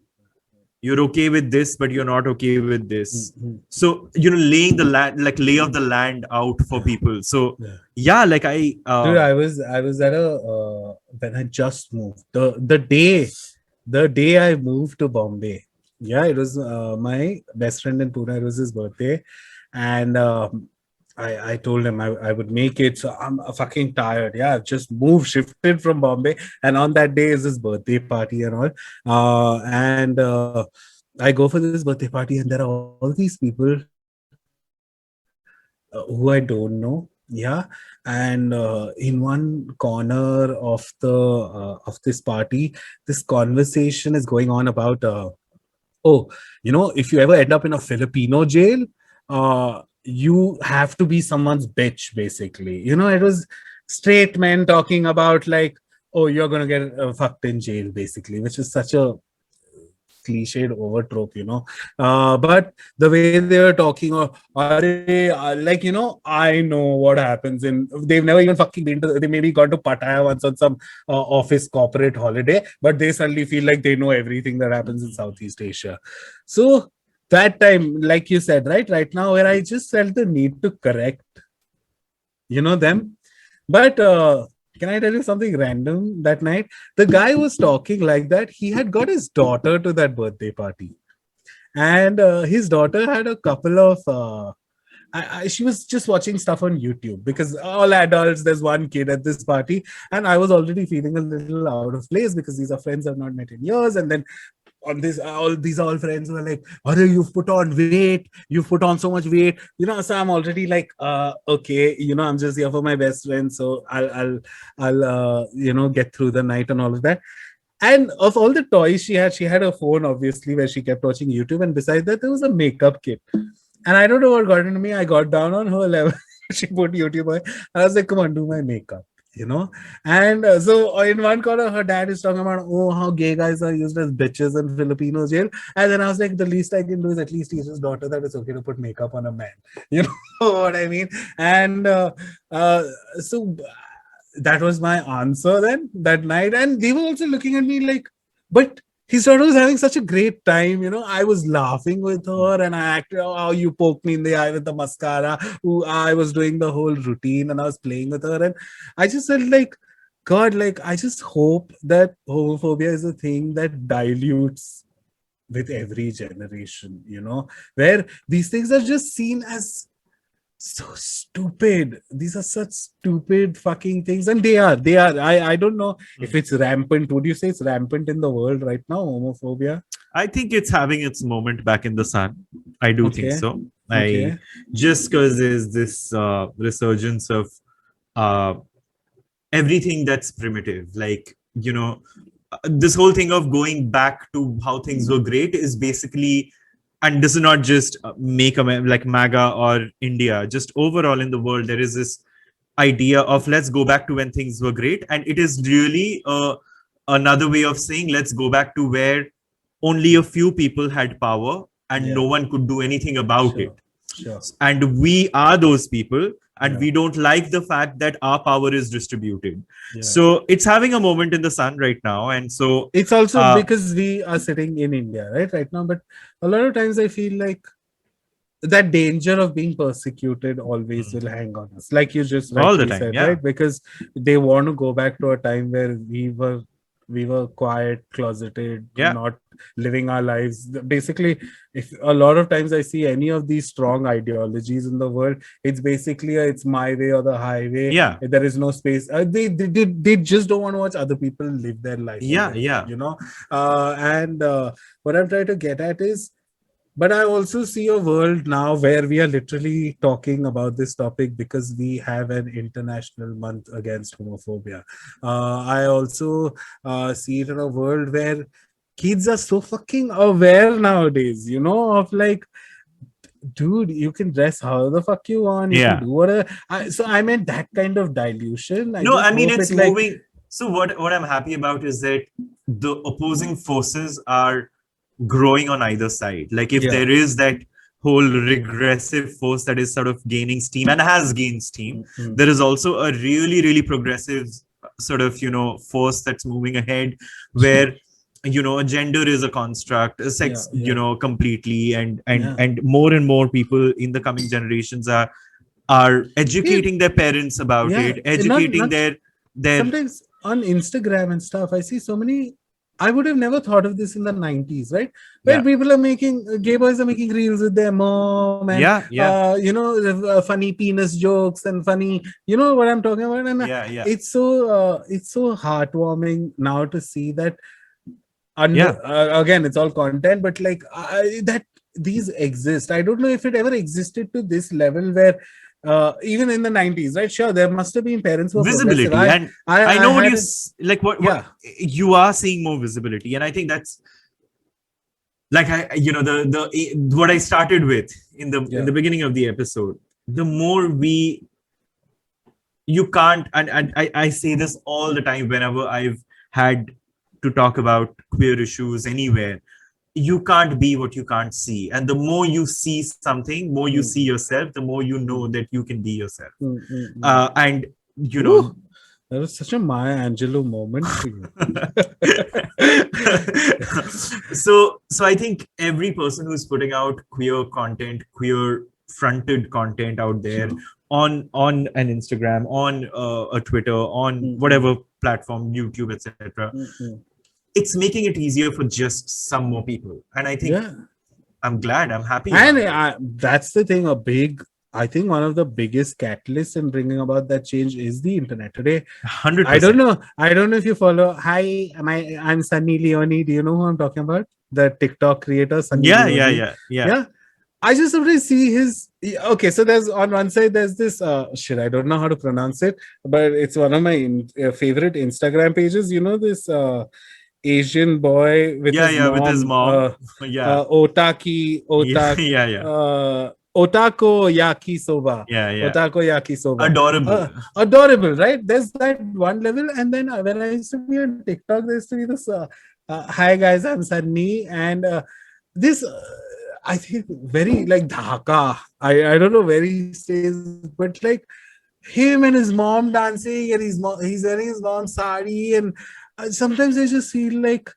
You're okay with this, but you're not okay with this. Hmm. Hmm. So laying the land, like lay of the land out for Yeah. people. So Yeah. yeah, like I Dude, I was at a when I just moved. The day I moved to Bombay. Yeah, it was my best friend in Pune. It was his birthday, and I told him I would make it. So I'm fucking tired. Yeah, I've just moved, shifted from Bombay, and on that day is his birthday party and all. And I go for this birthday party, and there are all these people who I don't know. Yeah, and in one corner of this party, this conversation is going on about oh, if you ever end up in a Filipino jail, you have to be someone's bitch, basically. It was straight men talking about, like, oh, you're gonna get fucked in jail, basically, which is such a cliched overtrope. But the way they were talking, I know what happens they've never even fucking been to, they maybe gone to Pattaya once on some office corporate holiday, but they suddenly feel like they know everything that happens in Southeast Asia. So that time, like you said, right now, where I just felt the need to correct them. But can I tell you something random? That night, the guy was talking like that. He had got his daughter to that birthday party, and his daughter had a couple of. She was just watching stuff on YouTube because all adults, there's one kid at this party, and I was already feeling a little out of place because these are friends I've not met in years, and then on this all these all friends were like, "Oh, you've put on weight, you've put on so much weight," so I'm already like, okay, I'm just here for my best friend, so I'll get through the night and all of that. And of all the toys she had a phone, obviously, where she kept watching YouTube, and beside that there was a makeup kit. And I don't know what got into me. I got down on her level. She put YouTube on. I was like, come on, do my makeup, And so in one corner, her dad is talking about, oh, how gay guys are used as bitches in Filipino jail. And then I was like, the least I can do is at least teach his daughter that it's okay to put makeup on a man. You know what I mean? And so that was my answer then that night. And they were also looking at me like, but his daughter was having such a great time, I was laughing with her, and I acted, oh, you poked me in the eye with the mascara. Ooh, I was doing the whole routine and I was playing with her, and I just felt like, God, like, I just hope that homophobia is a thing that dilutes with every generation, where these things are just seen as so stupid. These are such stupid fucking things, and they are. I don't know if it's rampant. Would you say it's rampant in the world right now, homophobia? I think it's having its moment back in the sun. I do think so. Okay. Just because there's this resurgence of everything that's primitive, like this whole thing of going back to how things were great is basically. And this is not just make like MAGA or India, just overall in the world, there is this idea of let's go back to when things were great. And it is really another way of saying, let's go back to where only a few people had power and no one could do anything about it. Sure. And we are those people. And we don't like the fact that our power is distributed. So it's having a moment in the sun right now. And so it's also because we are sitting in India, right now. But a lot of times I feel like that danger of being persecuted always will hang on us. Like you just rightly said, right? Because they want to go back to a time where we were quiet, closeted, not living our lives. Basically, if a lot of times I see any of these strong ideologies in the world, it's basically it's my way or the highway. There is no space. They just don't want to watch other people live their life. And what I'm trying to get at is, but I also see a world now where we are literally talking about this topic because we have an international month against homophobia. I also see it in a world where kids are so fucking aware nowadays, of like, dude, you can dress how the fuck you want. You can do whatever. So I meant that kind of dilution. It's moving. So what I'm happy about is that the opposing forces are growing on either side. Like if there is that whole regressive force that is sort of gaining steam and has gained steam, there is also a really, really progressive sort of, force that's moving ahead where, gender is a construct, sex, completely. And more people in the coming generations are educating their parents about it, educating their sometimes on Instagram and stuff, I see so many. I would have never thought of this in the 90s, right? Where people are gay boys are making reels with their mom and, funny penis jokes and funny, you know what I'm talking about? And it's so heartwarming now to see that again, it's all content, but like that these exist. I don't know if it ever existed to this level where even in the 90s, right? Sure, there must have been parents who were visibility, and I know what you like. What you are seeing more visibility, and I think that's like the what I started with in the beginning of the episode. The more you can't, and I say this all the time whenever I've had to talk about queer issues anywhere. You can't be what you can't see, and the more you see something, more you see yourself, the more you know that you can be yourself. And that was such a Maya Angelou moment for you. So I think every person who's putting out queer content, queer fronted content out there, on an Instagram, on a Twitter, on whatever platform, YouTube, etc. It's making it easier for just some more people, and I think Yeah. I'm glad, I'm happy And about it. that's the thing, I think one of the biggest catalysts in bringing about that change is the internet today. I don't 100%. know. I don't know if you follow. Hi, I'm Sunny Leone. Do you know who I'm talking about? The TikTok creator, Sunny Yeah, yeah, Leone. yeah, yeah. Yeah. I just sometimes see his. Okay, so there's on one side there's this shit. I don't know how to pronounce it, but it's one of my favorite Instagram pages. You know this Asian boy with Yeah, his yeah, with his mom, mom. Yeah. Yeah, yeah, yeah. Otako Yakisoba. Yeah, yeah. Otako Yakisoba. Adorable. Adorable, right? There's that one level. And then when I used to be on TikTok, there used to be this hi guys, I'm Sunny. And this, I think, very like Dhaka. I don't know where he stays, but like him and his mom dancing, and he's wearing his mom's sari. And sometimes I just feel like,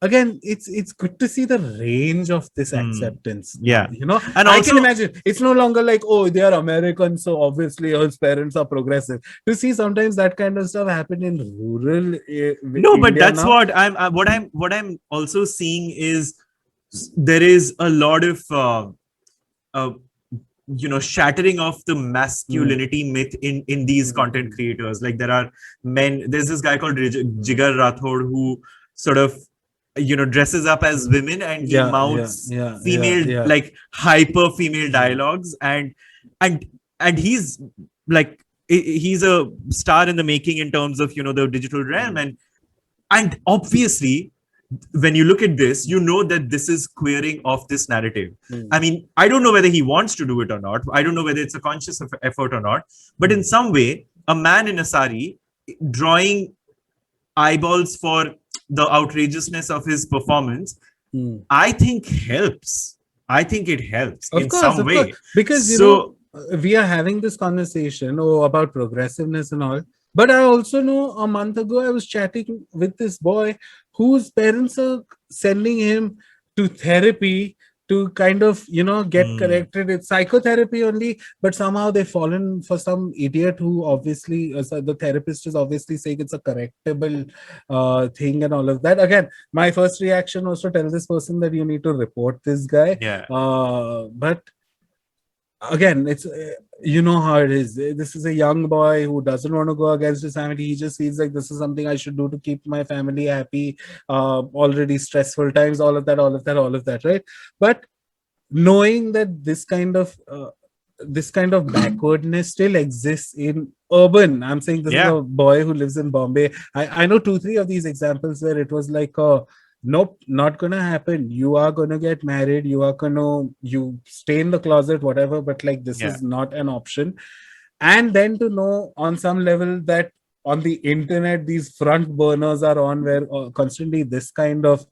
again, it's good to see the range of this acceptance now, Yeah. And I can also, imagine it's no longer like, oh, they are American, so obviously his parents are progressive. To see sometimes that kind of stuff happen in rural no, but India that's now. what I'm also seeing is there is a lot of uh, shattering of the masculinity myth in these content creators. Like there are men, there's this guy called Jigar Rathod who sort of dresses up as women, and he mouths female, like hyper female dialogues, and he's like he's a star in the making in terms of the digital realm, and obviously when you look at this, you know that this is queering of this narrative. I mean, I don't know whether he wants to do it or not. I don't know whether it's a conscious effort or not. But in some way, a man in a sari drawing eyeballs for the outrageousness of his performance, I think helps. I think it helps in some way. Because we are having this conversation about progressiveness and all. But I also know a month ago I was chatting with this boy whose parents are sending him to therapy to kind of get corrected. It's psychotherapy only, but somehow they've fallen for some idiot who obviously the therapist is obviously saying it's a correctable thing and all of that. Again, my first reaction was to tell this person that you need to report this guy. But again, it's how it is. This is a young boy who doesn't want to go against his family. He just feels like this is something I should do to keep my family happy. Already stressful times, all of that, right? But knowing that this kind of backwardness still exists in urban. I'm saying this is a boy who lives in Bombay. I know 2-3 of these examples where it was like nope, not gonna happen. You are gonna get married. You stay in the closet, whatever. But like this is not an option. And then to know on some level that on the internet these front burners are on, where constantly this kind of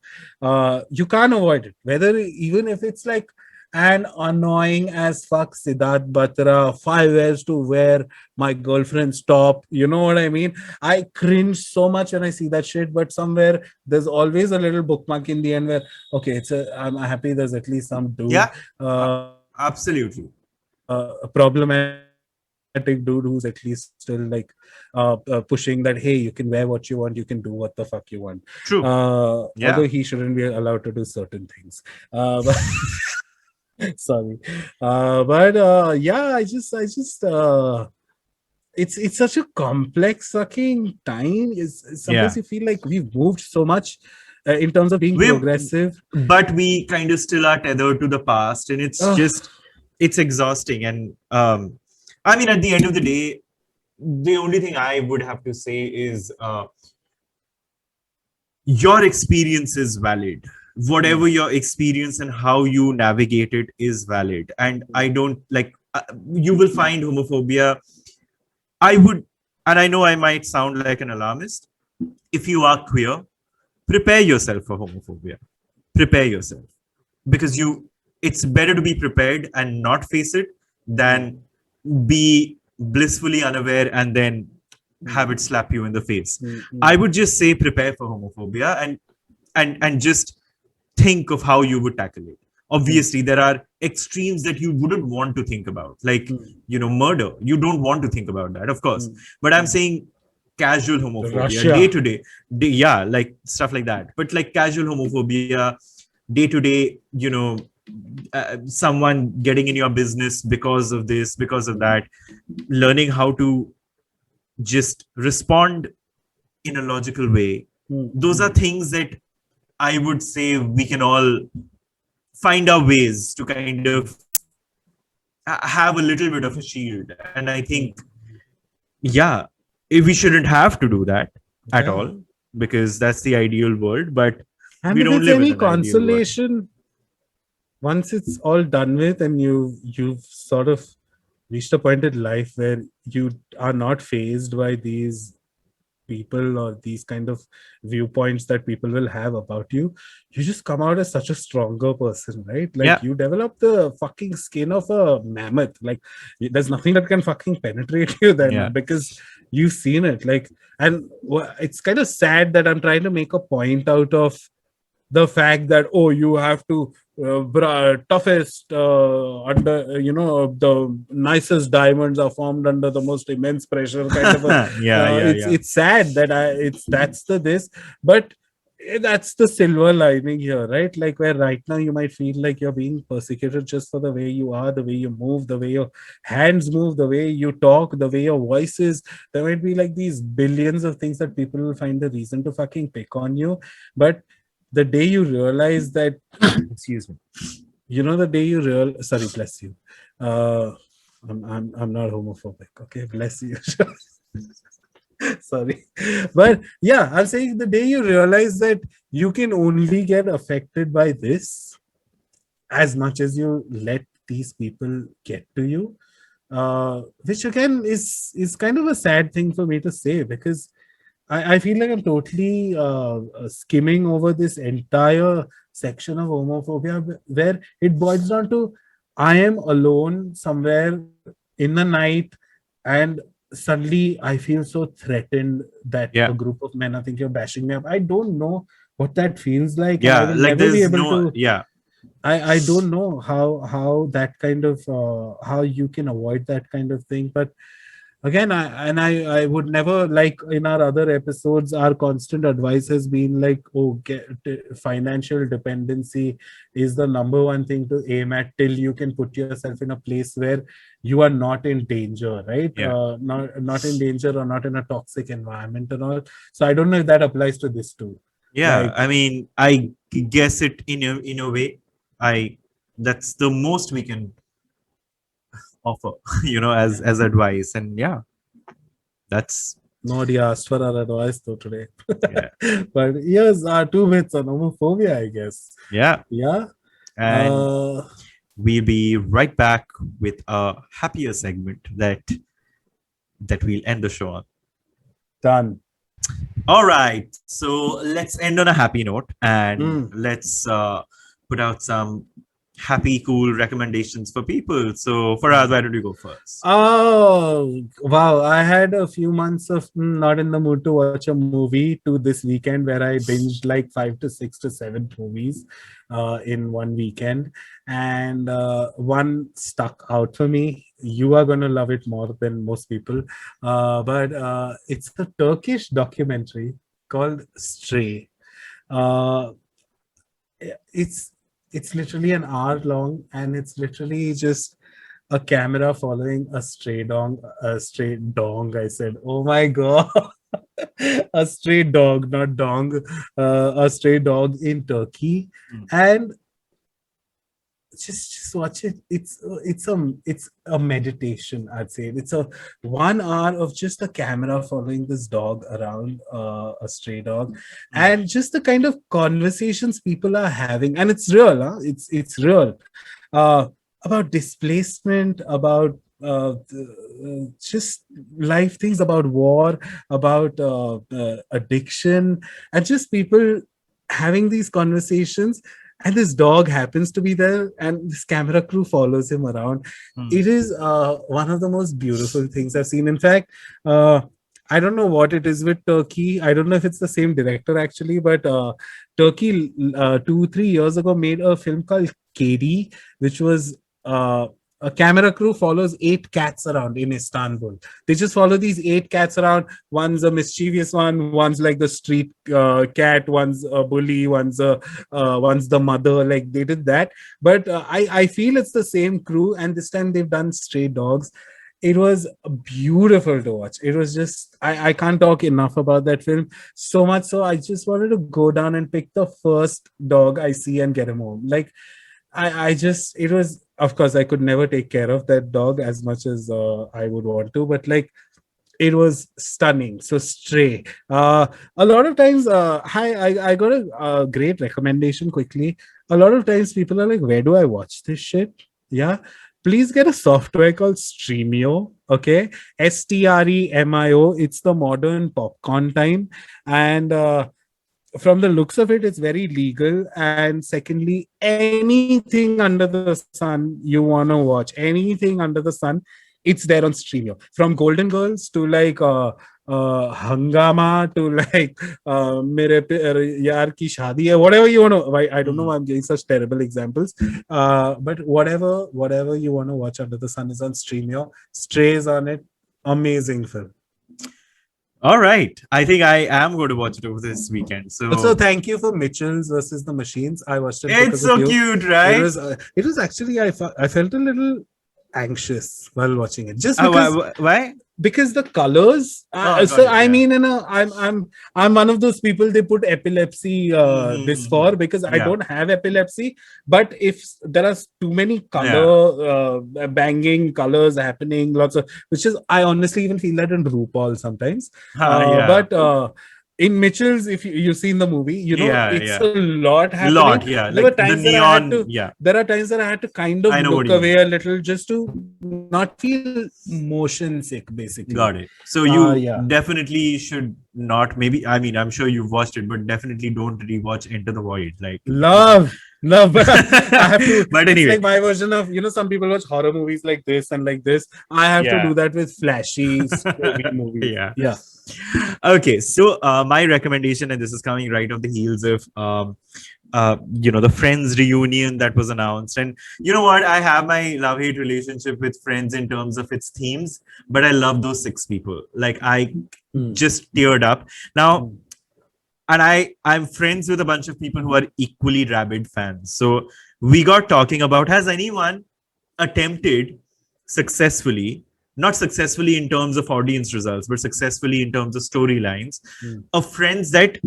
you can't avoid it. Whether even if it's like an annoying as fuck Siddharth Batra 5 years to wear my girlfriend's top, you know what I mean? I cringe so much when I see that shit, but somewhere there's always a little bookmark in the end where I'm happy there's at least some dude absolutely a problematic dude who's at least still like pushing that, hey, you can wear what you want, you can do what the fuck you want. True. Although he shouldn't be allowed to do certain things. But sorry. I just it's such a complex fucking time. Sometimes you feel like we've moved so much in terms of being progressive, but we kind of still are tethered to the past, and it's exhausting. And I mean, at the end of the day, the only thing I would have to say is your experience is valid. Whatever your experience and how you navigate it is valid. And I don't like, you will find homophobia. I would, and I know I might sound like an alarmist. If you are queer, prepare yourself for homophobia. Prepare yourself, because it's better to be prepared and not face it than be blissfully unaware and then have it slap you in the face. I would just say prepare for homophobia and just think of how you would tackle it. Obviously there are extremes that you wouldn't want to think about, like murder. You don't want to think about that, of course. But I'm saying casual homophobia, Russia. day to day, yeah, like stuff like that. But like casual homophobia, day to day, someone getting in your business because of this, because of that, learning how to just respond in a logical way. Those are things that I would say we can all find our ways to kind of have a little bit of a shield. And I think, yeah, we shouldn't have to do that at all, because that's the ideal world. But and we if don't it's live in any an ideal world. consolation, once it's all done with and you've sort of reached a point in life where you are not fazed by these people or these kind of viewpoints that people will have about you, you just come out as such a stronger person, right? Like you develop the fucking skin of a mammoth. Like there's nothing that can fucking penetrate you then, because you've seen it. Like, and it's kind of sad that I'm trying to make a point out of the fact that, oh, you have to toughest under the nicest diamonds are formed under the most immense pressure kind of a it's sad that that's the this, but that's the silver lining here, right? Like where right now you might feel like you're being persecuted just for the way you are, the way you move, the way your hands move, the way you talk, the way your voice is. There might be like these billions of things that people will find a reason to fucking pick on you. But the day you realize that excuse me, the day you sorry, bless you, I'm not homophobic, okay, bless you. Sorry, but yeah, I'm saying the day you realize that you can only get affected by this as much as you let these people get to you, which again is kind of a sad thing for me to say, because I feel like I'm totally skimming over this entire section of homophobia where it boils down to I am alone somewhere in the night and suddenly I feel so threatened that a group of men are thinking of bashing me up. I don't know what that feels like. And I will like never be there's able no to. I don't know how that kind of how you can avoid that kind of thing. But again, I would never, like in our other episodes, our constant advice has been like, oh, financial dependency is the number one thing to aim at till you can put yourself in a place where you are not in danger, right? Not in danger or not in a toxic environment and all. So I don't know if that applies to this too. I mean, I guess it in a way. That's the most we can offer, as advice. And that's nobody asked for our advice though today. But here's our 2 minutes on homophobia, I guess. And we'll be right back with a happier segment that we'll end the show on. Done. All right, so let's end on a happy note, and let's put out some happy, cool recommendations for people. So, Farhad, why don't you go first? Oh, wow. I had a few months of not in the mood to watch a movie to this weekend where I binged like 5 to 6 to 7 movies in one weekend. And one stuck out for me. You are going to love it more than most people. But it's a Turkish documentary called Stray. It's literally an hour long, and it's literally just a camera following a stray dog. I said, oh my god. A stray dog, not dong. A stray dog in Turkey. And just watch it. It's a meditation, I'd say. It's a 1 hour of just a camera following this dog around, a stray dog, and just the kind of conversations people are having. And it's real, huh? It's real, about displacement, about just life things, about war, about addiction, and just people having these conversations. And this dog happens to be there, and this camera crew follows him around. It is one of the most beautiful things I've seen. In fact, I don't know what it is with Turkey. I don't know if it's the same director actually, but Turkey 2-3 years ago made a film called KD, which was a camera crew follows 8 cats around in Istanbul. They just follow these 8 cats around. One's a mischievous one, one's like the street cat, one's a bully, one's the mother. Like they did that, but I feel it's the same crew, and this time they've done Stray Dogs. It was beautiful to watch. It was just I can't talk enough about that film. So much so I just wanted to go down and pick the first dog I see and get him home. Like I just it was, of course I could never take care of that dog as much as I would want to, but like it was stunning. So Stray. A lot of times, I got a great recommendation quickly. A lot of times people are like, where do I watch this shit? Yeah. Please get a software called Streamio. Okay. Stremio. It's the modern popcorn time. And from the looks of it, it's very legal. And secondly, anything under the sun you want to watch, anything under the sun, it's there on Streamio. From Golden Girls to like Hangama to like Mere Yaar Ki Shaadi Hai, whatever you want to. I don't know why I'm giving such terrible examples. But whatever you want to watch under the sun is on Streamio. Strays on it. Amazing film. All right. I think I am going to watch it over this weekend. So also, thank you for Mitchells versus the Machines. I watched it. It's so cute, right? It was actually I felt a little anxious while watching it, just because why? Because the colors. I mean, I'm one of those people they put epilepsy this for, because I don't have epilepsy. But if there are too many color banging colors happening, lots of, which is I honestly even feel that in RuPaul sometimes. But in Mitchell's, if you've seen the movie, you know it's a lot happening. There like were times the neon. There are times that I had to kind of look away a little just to not feel motion sick, basically. Got it. So you definitely should not. Maybe I'm sure you've watched it, but definitely don't rewatch Enter the Void. Like love, but I have to. But anyway, it's like my version of some people watch horror movies like this and like this. I have to do that with flashy movies. Yeah. Okay, so my recommendation, and this is coming right off the heels of the Friends reunion that was announced. And you know what, I have my love-hate relationship with Friends in terms of its themes, but I love those 6 people. Like I just teared up now. And I'm friends with a bunch of people who are equally rabid fans. So we got talking about, has anyone attempted successfully, not successfully in terms of audience results, but successfully in terms of storylines, of Friends that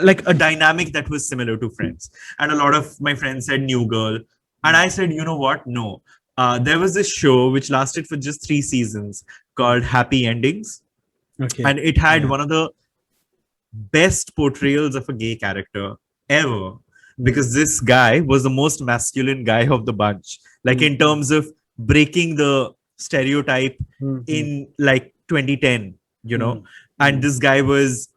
like a dynamic that was similar to Friends? And a lot of my friends said New Girl. And I said, you know what? No. There was this show which lasted for just 3 seasons called Happy Endings. Okay. And it had one of the best portrayals of a gay character ever, because this guy was the most masculine guy of the bunch, like in terms of breaking the stereotype in like 2010, and this guy was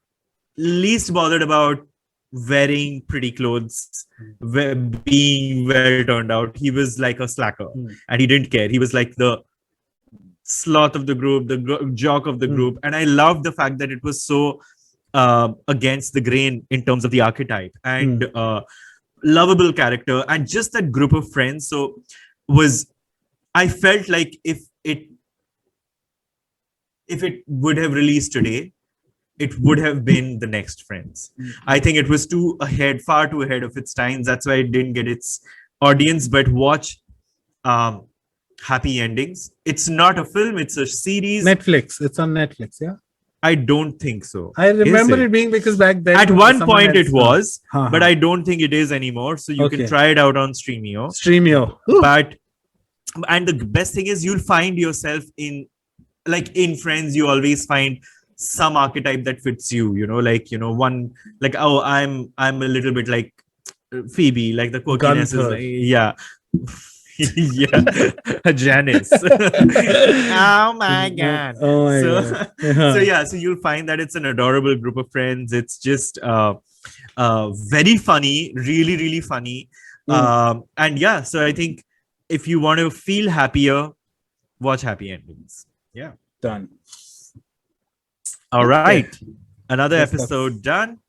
least bothered about wearing pretty clothes, being well turned out. He was like a slacker and he didn't care. He was like the sloth of the group, the jock of the group. And I loved the fact that it was so against the grain in terms of the archetype, and lovable character, and just that group of friends. So I felt like if it would have released today, it would have been the next Friends. I think it was far too ahead of its times. That's why it didn't get its audience. But watch Happy Endings. It's not a film, it's a series. Netflix. It's on Netflix, yeah? I don't think so. I remember it being, because back then at one point it was, but I don't think it is anymore. So you can try it out on Streamio. And the best thing is, you'll find yourself in Friends. You always find some archetype that fits you. One like, oh, I'm a little bit like Phoebe, like the quirkiness Janice. Oh my god. So you'll find that it's an adorable group of friends. It's just very funny, really, really funny. And so I think if you want to feel happier, watch Happy Endings. Done. All right. Okay. Another Yes, episode done.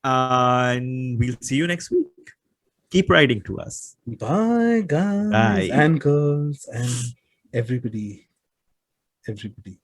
And we'll see you next week. Keep writing to us. bye, guys Bye. and girls and everybody. Everybody.